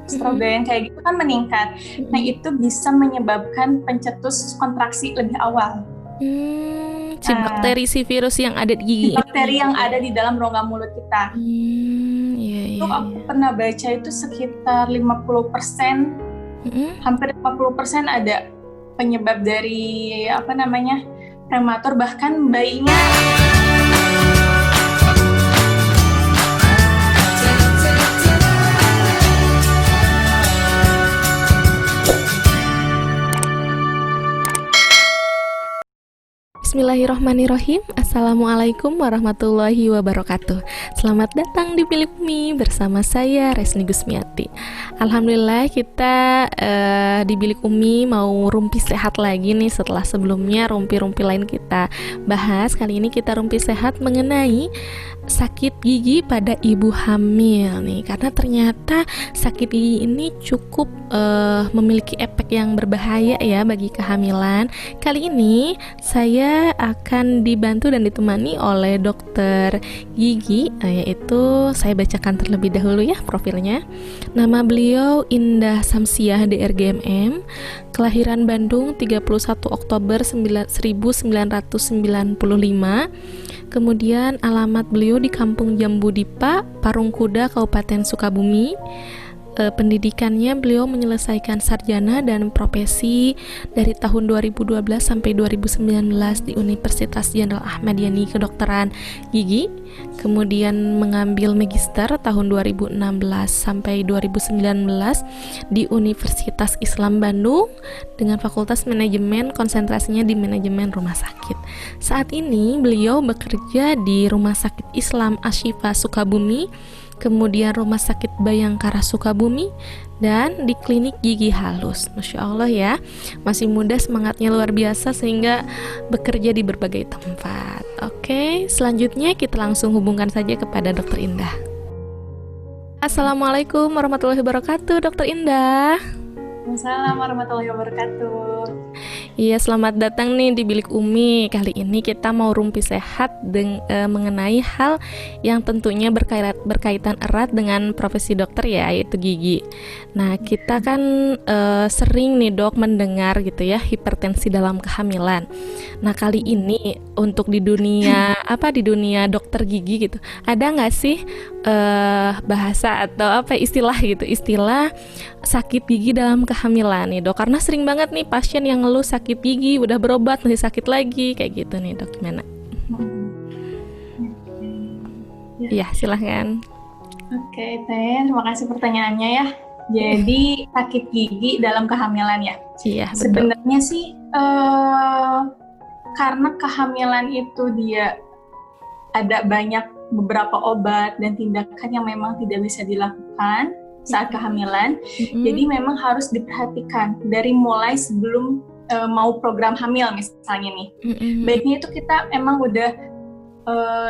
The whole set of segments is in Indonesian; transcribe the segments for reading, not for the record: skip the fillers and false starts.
estrogen kayak gitu kan meningkat. Nah, itu bisa menyebabkan pencetus kontraksi lebih awal. Si bakteri, si virus yang ada di gigi. Bakteri yang ada di dalam rongga mulut kita. Iya. Itu aku pernah baca itu sekitar 50%, hampir 50% ada penyebab dari prematur, bahkan bayinya. Bismillahirrahmanirrahim. Assalamualaikum warahmatullahi wabarakatuh. Selamat datang di Bilik Umi bersama saya Resni Gusmiati. Alhamdulillah kita di Bilik Umi mau rumpi sehat lagi nih setelah sebelumnya rumpi-rumpi lain kita bahas. Kali ini kita rumpi sehat mengenai sakit gigi pada ibu hamil nih, karena ternyata sakit gigi ini cukup memiliki efek yang berbahaya ya bagi kehamilan. Kali ini saya akan dibantu dan ditemani oleh dokter gigi, yaitu saya bacakan terlebih dahulu ya profilnya. Nama beliau Indah Samsiah DRGMM, kelahiran Bandung 31 Oktober 1995. Kemudian alamat beliau di Kampung Jambu Dipa, Parungkuda, Kabupaten Sukabumi. Pendidikannya beliau menyelesaikan sarjana dan profesi dari tahun 2012 sampai 2019 di Universitas Jenderal Ahmad Yani Kedokteran Gigi. Kemudian mengambil magister tahun 2016 sampai 2019 di Universitas Islam Bandung dengan Fakultas Manajemen, konsentrasinya di manajemen rumah sakit. Saat ini beliau bekerja di Rumah Sakit Islam Ashifa Sukabumi, kemudian Rumah Sakit Bayangkara Sukabumi, dan di Klinik Gigi Halus. Masya Allah ya, masih muda, semangatnya luar biasa sehingga bekerja di berbagai tempat. Oke, selanjutnya kita langsung hubungkan saja kepada Dokter Indah. Assalamualaikum warahmatullahi wabarakatuh, Dokter Indah. Assalamualaikum warahmatullahi wabarakatuh. Iya, selamat datang nih di Bilik Umi. Kali ini kita mau rumpi sehat mengenai hal yang tentunya berkaitan erat dengan profesi dokter ya, yaitu gigi. Nah, kita kan sering nih dok mendengar gitu ya, hipertensi dalam kehamilan. Nah, kali ini untuk di dunia di dunia dokter gigi gitu, ada nggak sih bahasa atau istilah sakit gigi dalam kehamilan nih dok? Karena sering banget nih pasien yang ngeluh sakit gigi, udah berobat masih sakit lagi kayak gitu nih dok, gimana? Ya, silahkan. Oke, terima kasih pertanyaannya ya. Jadi sakit gigi dalam kehamilan ya? Iya, betul. Sebenarnya sih karena kehamilan itu dia ada beberapa obat dan tindakan yang memang tidak bisa dilakukan saat kehamilan. Jadi memang harus diperhatikan dari mulai sebelum mau program hamil misalnya nih. Baiknya itu kita emang udah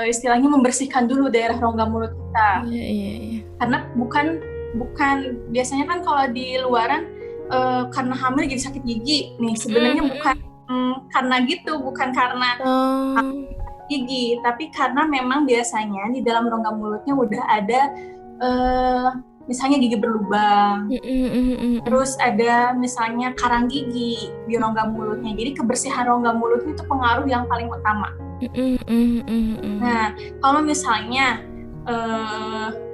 istilahnya membersihkan dulu daerah rongga mulut kita. Karena bukan biasanya kan kalau di luaran karena hamil jadi sakit gigi nih, sebenarnya bukan karena gitu, bukan karena gigi, tapi karena memang biasanya di dalam rongga mulutnya udah ada misalnya gigi berlubang, terus ada misalnya karang gigi di rongga mulutnya. Jadi kebersihan rongga mulutnya itu pengaruh yang paling utama. Nah, kalau misalnya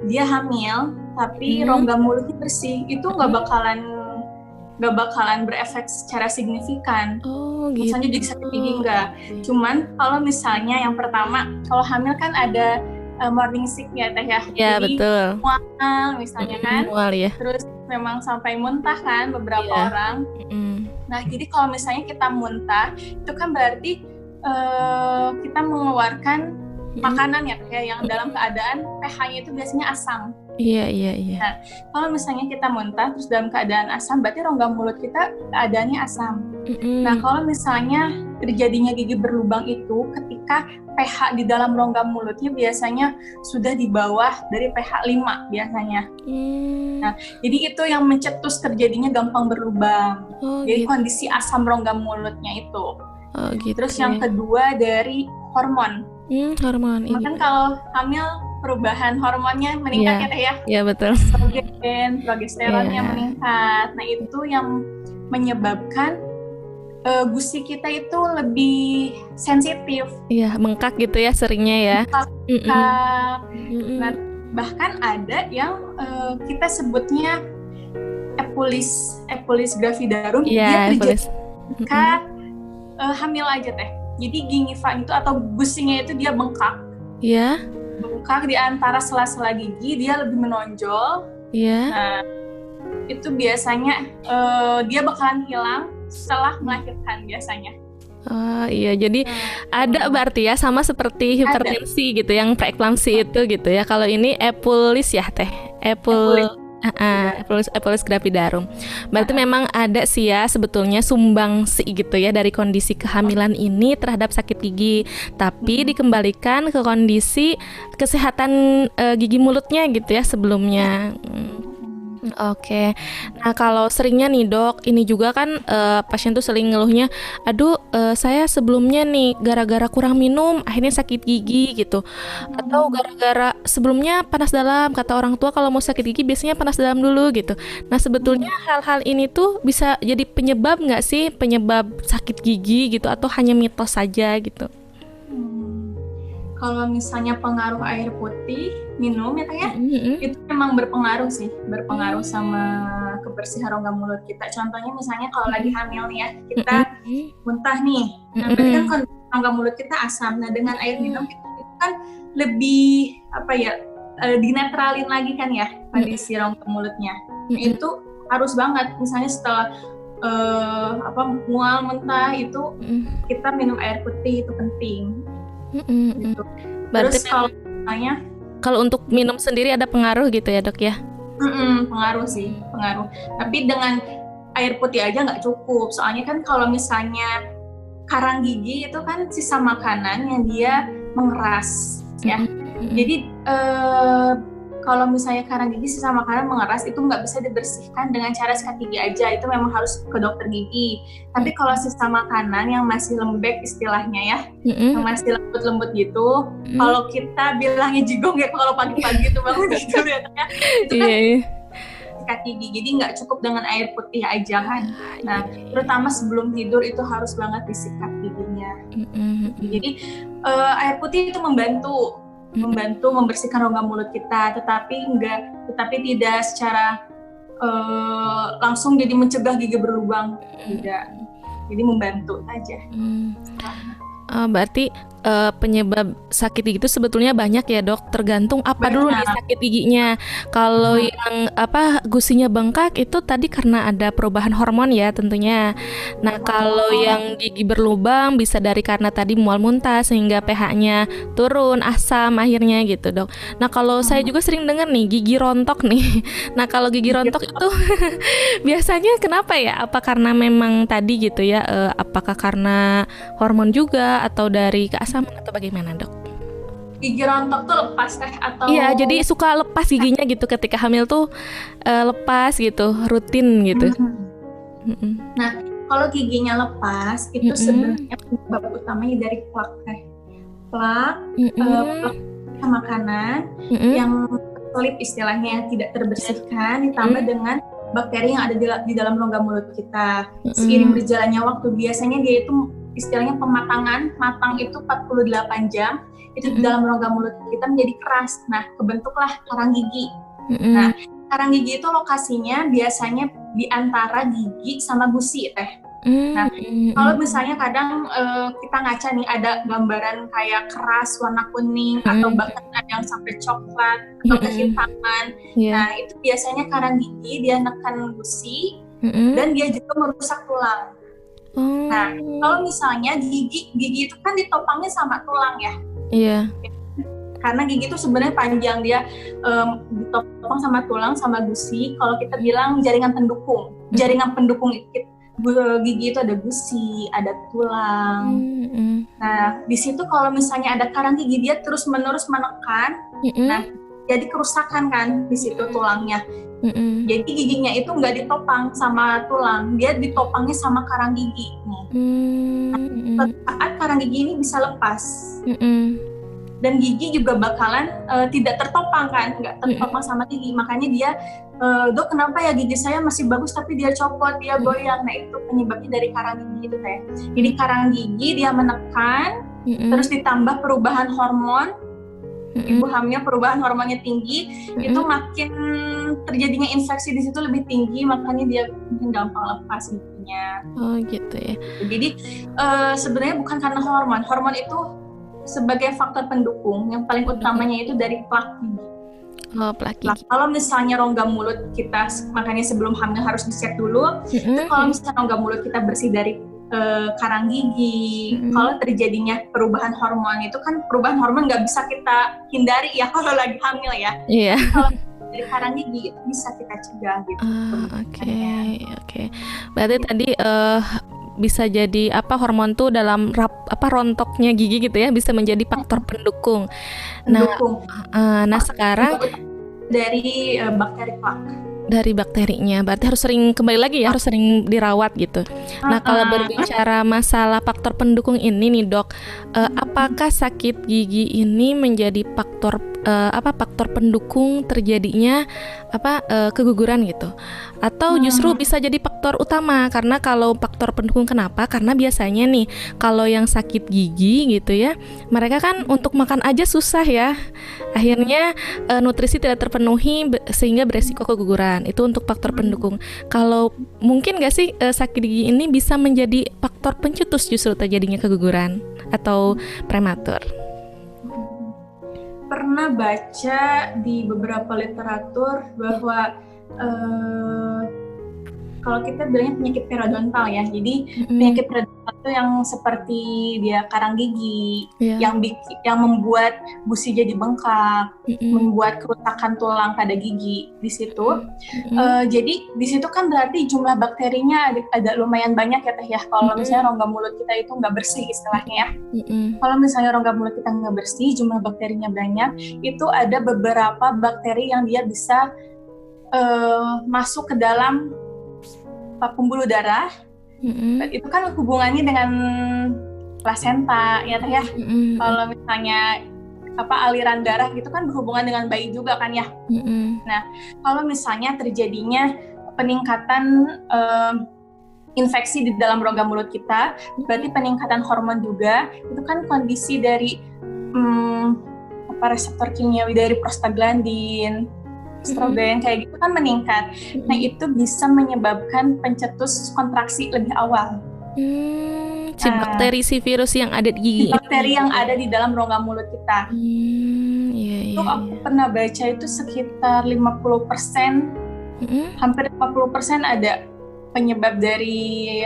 dia hamil tapi rongga mulutnya bersih, itu nggak bakalan berefek secara signifikan. Misalnya jadi sakit gigi enggak. Cuman kalau misalnya yang pertama, kalau hamil kan ada morning sick ya teh ya. Ya, jadi, betul. Mual misalnya kan. Mual ya. Terus memang sampai muntah kan beberapa orang. Nah, jadi kalau misalnya kita muntah, itu kan berarti kita mengeluarkan makanan ya teh yang dalam keadaan pH-nya itu biasanya asam. Iya. Nah, kalau misalnya kita muntah terus dalam keadaan asam, berarti rongga mulut kita keadaannya asam. Nah, kalau misalnya terjadinya gigi berlubang itu ketika pH di dalam rongga mulutnya biasanya sudah di bawah dari pH 5 biasanya. Nah, jadi itu yang mencetus terjadinya gampang berlubang. Jadi kondisi asam rongga mulutnya itu. Terus yang kedua dari hormon. Hormon. Kan kalau hamil perubahan hormonnya meningkat ya Teh ya. Iya betul. Estrogen, progesteronnya Iya. meningkat. Nah itu yang menyebabkan gusi kita itu lebih sensitif. Iya, bengkak gitu ya seringnya ya. Bengkak. Nah, bahkan ada yang kita sebutnya epulis gravidarum. Dia terjadi ketika hamil aja Teh. Jadi gingiva itu atau gusinya itu dia bengkak. Iya. Bengkak di antara sela-sela gigi, dia lebih menonjol. Iya. Nah, itu biasanya dia bakalan hilang setelah melahirkan biasanya. Oh iya, jadi ada berarti ya sama seperti hipertensi gitu, yang preeklamsi itu gitu ya. Kalau ini epulis ya Teh, epulis gravidarum. Berarti memang ada sih ya sebetulnya sumbangsi gitu ya dari kondisi kehamilan ini terhadap sakit gigi, tapi dikembalikan ke kondisi kesehatan gigi mulutnya gitu ya sebelumnya. Oke. Nah kalau seringnya nih dok, ini juga kan pasien tuh sering ngeluhnya, aduh saya sebelumnya nih gara-gara kurang minum akhirnya sakit gigi gitu, atau gara-gara sebelumnya panas dalam, kata orang tua kalau mau sakit gigi biasanya panas dalam dulu gitu. Nah sebetulnya hal-hal ini tuh bisa jadi penyebab nggak sih, penyebab sakit gigi gitu, atau hanya mitos saja gitu? Kalau misalnya pengaruh air putih minum ya Teh ya, itu memang berpengaruh sama kebersihan rongga mulut kita. Contohnya misalnya kalau lagi hamil nih ya, kita muntah nih, nah berarti kan kondisi rongga mulut kita asam. Nah dengan air minum itu kan lebih dinetralin lagi kan ya kondisi rongga mulutnya. Itu harus banget. Misalnya setelah mual muntah itu kita minum air putih, itu penting. Gitu. Berarti terus kalau untuk minum sendiri ada pengaruh gitu ya dok ya? Pengaruh. Tapi dengan air putih aja nggak cukup. Soalnya kan kalau misalnya karang gigi itu kan sisa makanan yang dia mengeras ya. Jadi kalau misalnya karang gigi sisa makanan mengeras itu nggak bisa dibersihkan dengan cara sikat gigi aja. Itu memang harus ke dokter gigi. Tapi kalau sisa makanan yang masih lembek istilahnya ya, yang masih lembut-lembut gitu, kalau kita bilangnya jigong ya kalau pagi-pagi itu bangun tidur ya, itu kan sikat gigi. Jadi nggak cukup dengan air putih aja kan. Nah, terutama sebelum tidur itu harus banget disikat giginya. Jadi air putih itu membantu membersihkan rongga mulut kita, tetapi tidak secara langsung jadi mencegah gigi berlubang, tidak. Jadi membantu aja. Berarti penyebab sakit gigi itu sebetulnya banyak ya dok, tergantung apa dulu nih sakit giginya. Kalau yang gusinya bengkak itu tadi karena ada perubahan hormon ya tentunya. Nah kalau yang gigi berlubang bisa dari karena tadi mual muntah sehingga pH-nya turun, asam akhirnya gitu dok. Nah kalau saya juga sering dengar nih gigi rontok nih. Nah kalau gigi rontok itu biasanya kenapa ya? Apa karena memang tadi gitu ya? Apakah karena hormon juga atau dari keasaman atau bagaimana dok? Gigi rontok tuh lepas Teh atau? Iya, jadi suka lepas giginya gitu ketika hamil tuh lepas gitu, rutin gitu. Nah, kalau giginya lepas itu sebenarnya penyebab utamanya dari plak Teh. Plak makanan yang selip istilahnya tidak terbersihkan ditambah dengan bakteri yang ada di dalam rongga mulut kita. Seiring berjalannya waktu biasanya dia itu istilahnya pematangan, matang itu 48 jam, itu di dalam rongga mulut kita menjadi keras. Nah, kebentuklah karang gigi. Nah, karang gigi itu lokasinya biasanya di antara gigi sama gusi Teh. Nah, kalau misalnya kadang kita ngaca nih ada gambaran kayak keras warna kuning atau bahkan ada yang sampai coklat atau kehitaman. Nah, itu biasanya karang gigi dia nekan gusi dan dia juga merusak tulang. Nah, kalau misalnya gigi itu kan ditopangnya sama tulang ya. Iya. Karena gigi itu sebenarnya panjang, dia ditopang sama tulang sama gusi. Kalau kita bilang jaringan pendukung gigi itu ada gusi, ada tulang. Nah, di situ kalau misalnya ada karang gigi dia terus-menerus menekan. Nah, jadi kerusakan kan di situ tulangnya. Jadi giginya itu nggak ditopang sama tulang, dia ditopangnya sama karang gigi. Nah, saat karang gigi ini bisa lepas. dan gigi juga bakalan tidak tertopang kan, nggak tertopang sama gigi. Makanya dia, dok kenapa ya gigi saya masih bagus tapi dia copot, dia goyang. Nah itu penyebabnya dari karang gigi itu teh. Jadi karang gigi dia menekan, terus ditambah perubahan hormon, ibu hamil perubahan hormonnya tinggi, itu makin terjadinya infeksi di situ lebih tinggi, makanya dia mungkin gampang lepas giginya. Oh gitu ya. Jadi sebenarnya bukan karena hormon. Hormon itu sebagai faktor pendukung, yang paling utamanya itu dari plak gigi. Oh, plak gigi. Kalau misalnya rongga mulut kita, makanya sebelum hamil harus dicek dulu. Itu kalau misalnya rongga mulut kita bersih dari karang gigi, kalau terjadinya perubahan hormon, itu kan perubahan hormon nggak bisa kita hindari ya kalau lagi hamil ya. Iya. Kalau dari karang gigi itu bisa kita cegah gitu. Oke. Berarti tadi bisa jadi hormon tuh dalam rontoknya gigi gitu ya, bisa menjadi faktor pendukung. Nah sekarang dari bakteri plak. Dari bakterinya, berarti harus sering kembali lagi ya, harus sering dirawat gitu. Nah kalau berbicara masalah faktor pendukung ini nih dok, apakah sakit gigi ini menjadi faktor faktor pendukung terjadinya keguguran gitu, atau justru bisa jadi faktor utama? Karena kalau faktor pendukung kenapa? Karena biasanya nih kalau yang sakit gigi gitu ya, mereka kan untuk makan aja susah ya, akhirnya nutrisi tidak terpenuhi sehingga beresiko keguguran. Itu untuk faktor pendukung. Kalau mungkin nggak sih sakit gigi ini bisa menjadi faktor pencetus justru terjadinya keguguran atau prematur? Pernah baca di beberapa literatur bahwa kalau kita bilangnya penyakit periodontal ya, jadi penyakit periodontal itu yang seperti dia karang gigi, yang membuat gusi jadi bengkak, membuat kerusakan tulang pada gigi di situ. Jadi di situ kan berarti jumlah bakterinya ada lumayan banyak ya teh ya. Kalau misalnya rongga mulut kita itu nggak bersih istilahnya ya. Kalau misalnya rongga mulut kita nggak bersih, jumlah bakterinya banyak, itu ada beberapa bakteri yang dia bisa masuk ke dalam pembuluh darah. Itu kan hubungannya dengan plasenta ya teh ya. Kalau misalnya aliran darah gitu kan berhubungan dengan bayi juga kan ya. Nah kalau misalnya terjadinya peningkatan infeksi di dalam rongga mulut kita, berarti peningkatan hormon juga. Itu kan kondisi dari reseptor kimiawi dari prostaglandin, estrogen kayak gitu kan meningkat. Nah itu bisa menyebabkan pencetus kontraksi lebih awal. Si bakteri, si virus yang ada di gigi. Bakteri yang ada di dalam rongga mulut kita. Itu aku pernah baca itu sekitar 50%, hampir 50% ada penyebab dari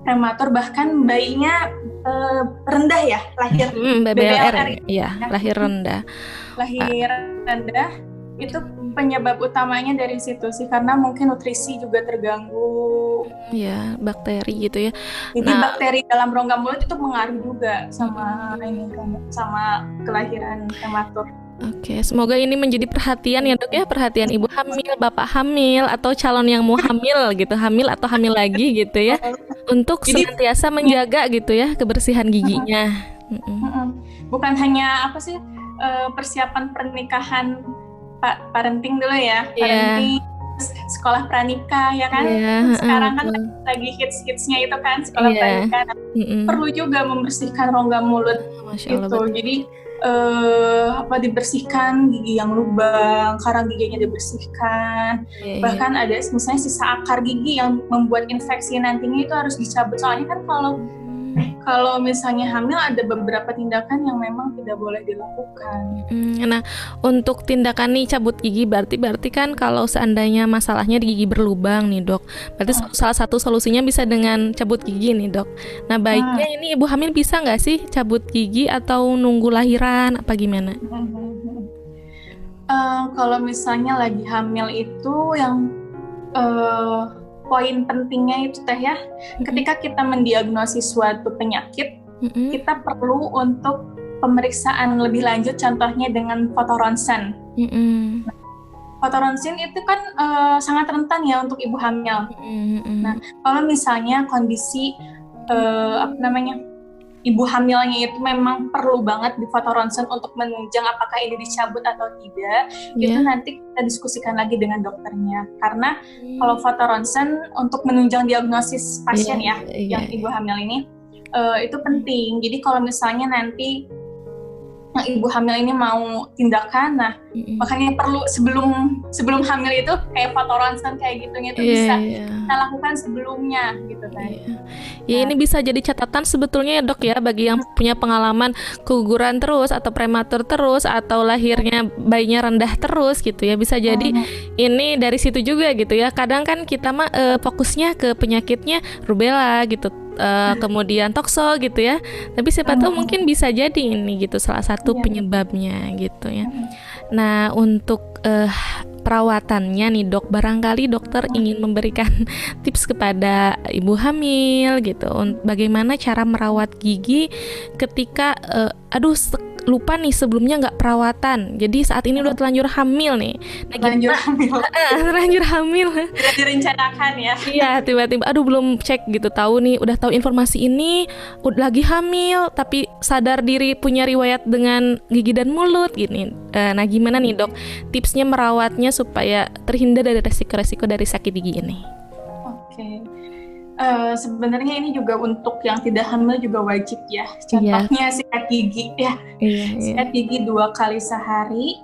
prematur, bahkan bayinya rendah ya, lahir BBLR ya, lahir rendah. Lahir rendah. Itu penyebab utamanya dari situ sih, karena mungkin nutrisi juga terganggu. Ya, bakteri gitu ya. Jadi bakteri dalam rongga mulut itu mengaruh juga sama kelahiran prematur. Oke, semoga ini menjadi perhatian ya dok ya, perhatian ibu hamil, bapak hamil, atau calon yang mau hamil gitu, hamil atau hamil lagi gitu ya, untuk senantiasa menjaga gitu ya kebersihan giginya. Bukan hanya persiapan pernikahan, parenting dulu ya, parenting, sekolah pranikah ya kan. Sekarang kan lagi hits-hitsnya itu kan sekolah pranikah. Perlu juga membersihkan rongga mulut gitu. Jadi dibersihkan gigi yang lubang, karang giginya dibersihkan. Bahkan ada misalnya sisa akar gigi yang membuat infeksi nantinya itu harus dicabut. Soalnya kan kalau misalnya hamil ada beberapa tindakan yang memang tidak boleh dilakukan. Nah, untuk tindakan nih cabut gigi berarti kan kalau seandainya masalahnya di gigi berlubang nih dok, berarti salah satu solusinya bisa dengan cabut gigi nih dok. Nah baiknya ini ibu hamil bisa nggak sih cabut gigi atau nunggu lahiran apa gimana? Kalau misalnya lagi hamil itu yang poin pentingnya itu teh ya, ketika kita mendiagnosis suatu penyakit, kita perlu untuk pemeriksaan lebih lanjut, contohnya dengan fotoronsen. Fotoronsen itu kan sangat rentan ya untuk ibu hamil. Nah, kalau misalnya kondisi ibu hamilnya itu memang perlu banget di foto ronsen untuk menunjang apakah ini dicabut atau tidak, itu nanti kita diskusikan lagi dengan dokternya. Karena kalau foto ronsen untuk menunjang diagnosis pasien yang ibu hamil ini itu penting. Jadi kalau misalnya nanti ibu hamil ini mau tindakan, makanya perlu sebelum hamil itu kayak foto ronsen kayak gitunya itu bisa kita lakukan sebelumnya gitu kan. Ini bisa jadi catatan sebetulnya ya dok ya, bagi yang punya pengalaman keguguran terus atau prematur terus atau lahirnya bayinya rendah terus gitu ya, bisa jadi ini dari situ juga gitu ya. Kadang kan kita mah fokusnya ke penyakitnya rubella gitu, kemudian tokso gitu ya, tapi siapa tahu mungkin bisa jadi ini gitu salah satu penyebabnya gitu ya. Nah untuk perawatannya nih dok, barangkali dokter ingin memberikan tips kepada ibu hamil gitu, bagaimana cara merawat gigi ketika lupa nih sebelumnya nggak perawatan, jadi saat ini udah terlanjur hamil nih. Terlanjur hamil tidak direncanakan ya. Iya, tiba-tiba belum cek gitu, udah tahu informasi ini, udah lagi hamil tapi sadar diri punya riwayat dengan gigi dan mulut gini. Nah gimana nih dok tipsnya merawatnya supaya terhindar dari resiko-resiko dari sakit gigi ini? Oke. Sebenarnya ini juga untuk yang tidak hamil juga wajib ya. Contohnya sikat gigi ya. Sikat gigi 2 kali sehari,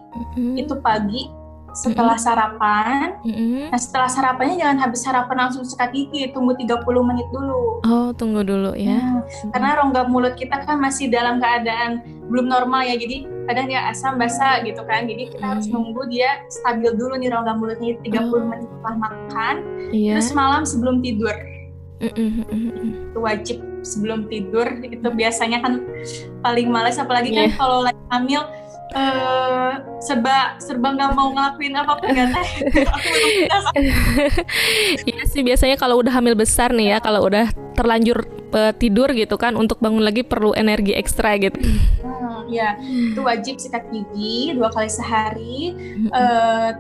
itu pagi setelah sarapan. Nah setelah sarapannya jangan habis sarapan langsung sikat gigi, tunggu 30 menit dulu. Oh tunggu dulu ya. Karena rongga mulut kita kan masih dalam keadaan belum normal ya, jadi kadang dia asam basah gitu kan, jadi kita harus nunggu dia stabil dulu nih rongga mulutnya 30 menit setelah makan. Terus malam sebelum tidur itu wajib sebelum tidur, itu biasanya kan paling males, apalagi kan kalau lagi hamil serba nggak mau ngelakuin apapun kan. Iya sih, biasanya kalau udah hamil besar nih ya, kalau udah terlanjur tidur gitu kan, untuk bangun lagi perlu energi ekstra gitu. Ya, itu wajib sikat gigi 2 kali sehari.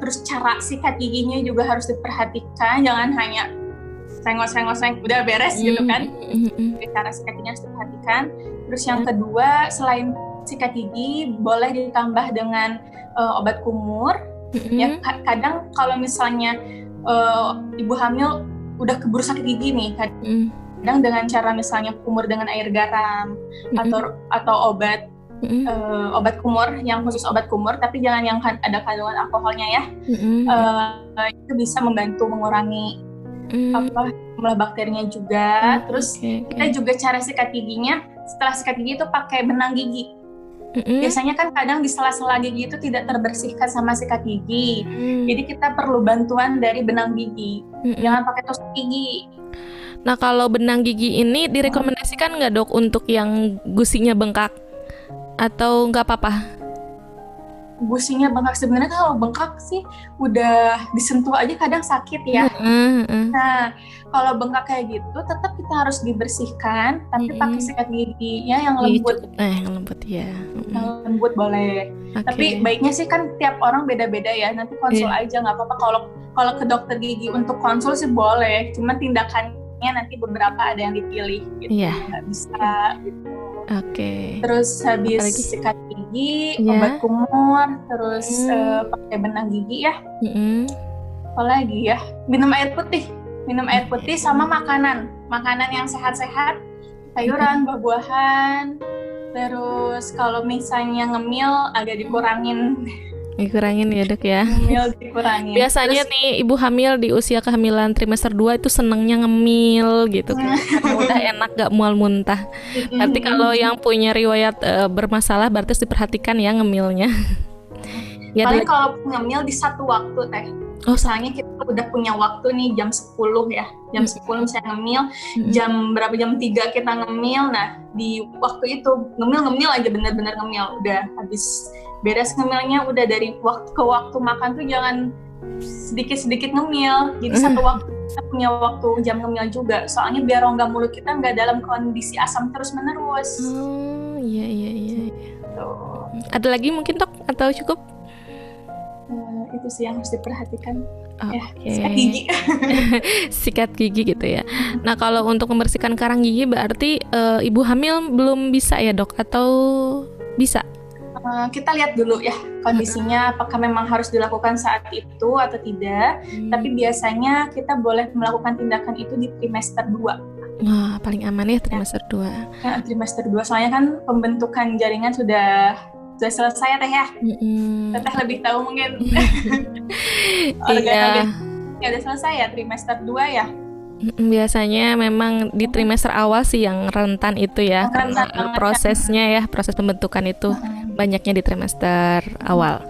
Terus cara sikat giginya juga harus diperhatikan, jangan hanya sengok udah beres gitu kan. Cara sikat giginya harus diperhatikan. Terus yang kedua, selain sikat gigi boleh ditambah dengan obat kumur. Ya, kadang kalau misalnya ibu hamil udah keburu sakit gigi nih, kadang dengan cara misalnya kumur dengan air garam atau obat kumur yang khusus obat kumur, tapi jangan yang ada kandungan alkoholnya ya. Itu bisa membantu mengurangi jumlah bakterinya juga. Terus kita juga cara sikat giginya, setelah sikat gigi itu pakai benang gigi. Biasanya kan kadang di sela-sela gigi itu tidak terbersihkan sama sikat gigi, jadi kita perlu bantuan dari benang gigi. Jangan pakai tusuk gigi. Nah kalau benang gigi ini direkomendasikan nggak dok untuk yang gusinya bengkak atau nggak apa-apa? Gusinya bengkak, sebenarnya kalau bengkak sih udah disentuh aja kadang sakit ya. Nah kalau bengkak kayak gitu tetap kita harus dibersihkan, tapi pakai sikat giginya yang lembut. Yang lembut ya. Yang lembut boleh. Tapi baiknya sih kan tiap orang beda-beda ya. Nanti konsul aja nggak apa-apa. Kalau ke dokter gigi untuk konsul sih boleh. Cuma tindakannya nanti beberapa ada yang dipilih gitu. Nggak bisa gitu. Terus habis sikat gigi, obat kumur, terus pakai benang gigi ya. Apalagi ya, minum air putih sama makanan yang sehat-sehat, sayuran, buah-buahan. Terus kalau misalnya ngemil agak dikurangin ya dok ya. Ngemil dikurangin. Biasanya terus, nih ibu hamil di usia kehamilan trimester 2 itu senengnya ngemil gitu kan. Karena udah enak gak mual muntah. Berarti kalau yang punya riwayat bermasalah berarti harus diperhatikan ya ngemilnya. Paling kalau ngemil di satu waktu teh. Misalnya kita udah punya waktu nih jam 10 ya. Jam 10 misalnya ngemil, jam 3 kita ngemil. Nah, di waktu itu ngemil aja, bener-bener ngemil. Udah habis beres ngemilnya, udah dari waktu ke waktu makan tuh jangan sedikit-sedikit ngemil. Jadi satu waktu kita punya waktu jam ngemil juga. Soalnya biar rongga mulut kita nggak dalam kondisi asam terus-menerus. Iya. Ada lagi mungkin dok atau cukup? Itu sih yang harus diperhatikan. Ya, Oke. sikat gigi. Sikat gigi gitu ya. Nah, kalau untuk membersihkan karang gigi berarti ibu hamil belum bisa ya, Dok, atau bisa? Kita lihat dulu ya kondisinya, apakah memang harus dilakukan saat itu atau tidak. Tapi biasanya kita boleh melakukan tindakan itu di trimester 2. Wah, paling aman ya trimester 2. Ya, trimester 2 soalnya kan pembentukan jaringan sudah selesai ya Teh ya. Teteh lebih tahu mungkin. Iya. Ya udah selesai ya trimester 2 ya. Biasanya memang di trimester awal sih yang rentan itu ya, karena prosesnya ya, proses pembentukan itu banyaknya di trimester awal.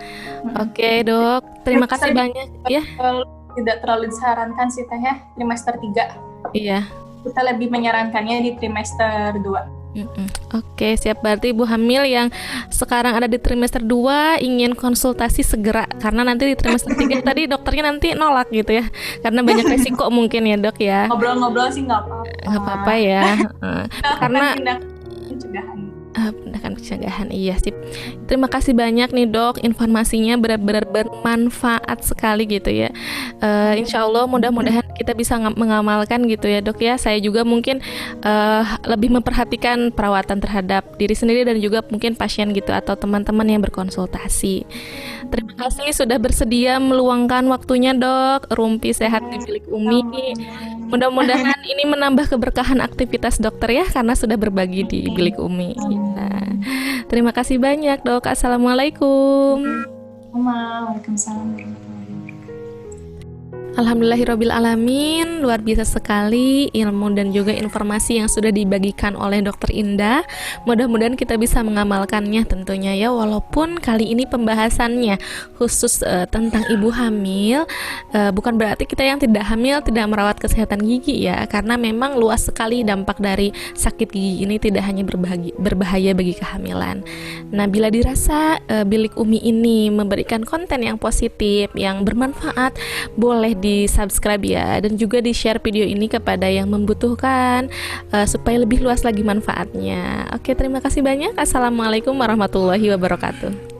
Oke, Dok. Terima kasih banyak ya. Tidak terlalu disarankan sih Teh ya trimester 3. Iya. Kita lebih menyarankannya di trimester 2. Oke, siap. Berarti ibu hamil yang sekarang ada di trimester 2 ingin konsultasi segera, karena nanti di trimester 3 tadi dokternya nanti nolak gitu ya, karena banyak resiko mungkin ya, Dok ya. Ngobrol-ngobrol sih nggak apa-apa. Nggak apa-apa ya. Karena tindakan pencegahan, iya sip. Terima kasih banyak nih Dok, informasinya benar-benar bermanfaat sekali gitu ya. Insya Allah mudah-mudahan kita bisa mengamalkan gitu ya Dok ya. Saya juga mungkin lebih memperhatikan perawatan terhadap diri sendiri dan juga mungkin pasien gitu atau teman-teman yang berkonsultasi. Terima kasih sudah bersedia meluangkan waktunya Dok. Rumpi sehat di Bilik Umi. Mudah-mudahan ini menambah keberkahan aktivitas dokter ya, karena sudah berbagi di Bilik Umi. Nah, terima kasih banyak Dok. Assalamualaikum. Waalaikumsalam. Alhamdulillahirabbil alamin, luar biasa sekali ilmu dan juga informasi yang sudah dibagikan oleh Dokter Indah. Mudah-mudahan kita bisa mengamalkannya tentunya ya, walaupun kali ini pembahasannya khusus tentang ibu hamil, bukan berarti kita yang tidak hamil tidak merawat kesehatan gigi ya, karena memang luas sekali dampak dari sakit gigi ini, tidak hanya berbahaya bagi kehamilan. Nah, bila dirasa Bilik Umi ini memberikan konten yang positif, yang bermanfaat, boleh di-subscribe ya, dan juga di-share video ini kepada yang membutuhkan supaya lebih luas lagi manfaatnya. Oke, terima kasih banyak. Assalamualaikum warahmatullahi wabarakatuh.